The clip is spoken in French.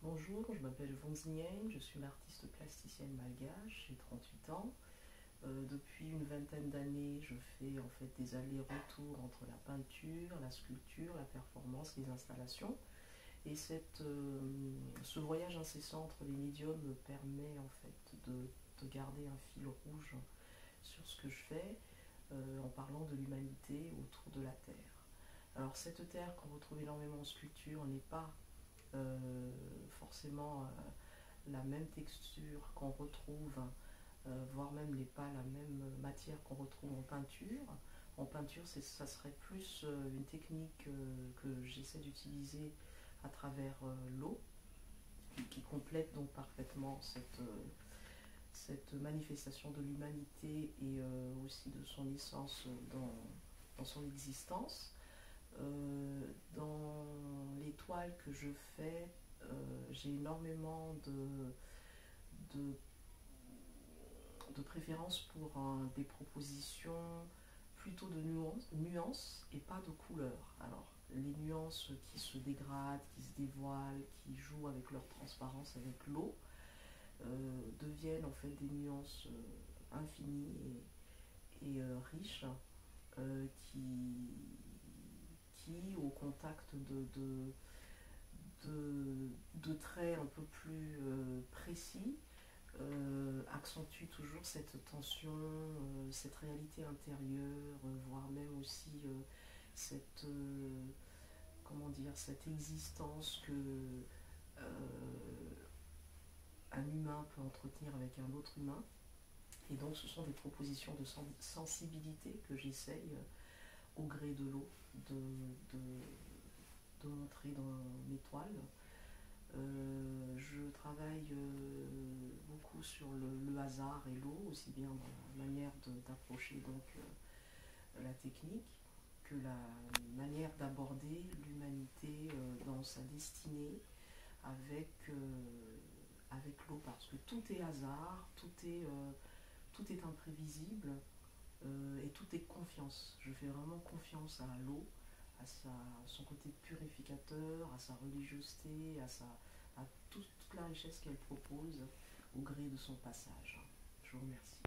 Bonjour, je m'appelle Vonz Nguyen, je suis une artiste plasticienne malgache, j'ai 38 ans. Depuis une vingtaine d'années, je fais en fait des allers-retours entre la peinture, la sculpture, la performance, les installations. Et ce voyage incessant entre les médiums me permet en fait de garder un fil rouge sur ce que je fais en parlant de l'humanité autour de la Terre. Alors cette Terre qu'on retrouve énormément en sculpture n'est pas forcément la même texture qu'on retrouve, voire même n'est pas la même matière qu'on retrouve en peinture. En peinture, ça serait plus une technique que j'essaie d'utiliser à travers l'eau, qui complète donc parfaitement cette manifestation de l'humanité et aussi de son essence dans son existence. Dans les toiles que je fais, j'ai énormément de, de préférence pour des propositions plutôt de nuances et pas de couleurs. Alors, les nuances qui se dégradent, qui se dévoilent, qui jouent avec leur transparence avec l'eau, deviennent en fait des nuances infinies et riches euh, qui, au contact de traits un peu plus précis, accentue toujours cette tension, cette réalité intérieure, voire même aussi cette, comment dire, cette existence que un humain peut entretenir avec un autre humain. Et donc ce sont des propositions de sensibilité que j'essaye au gré de l'eau de, de montrer dans mes toiles. Je travaille beaucoup sur le hasard et l'eau, aussi bien dans la manière d'approcher donc la technique que la manière d'aborder l'humanité dans sa destinée avec l'eau, parce que tout est hasard, tout est imprévisible et tout est confiance. Je fais vraiment confiance à l'eau, son côté purificateur, à sa religiosité, à toute la richesse qu'elle propose au gré de son passage. Je vous remercie.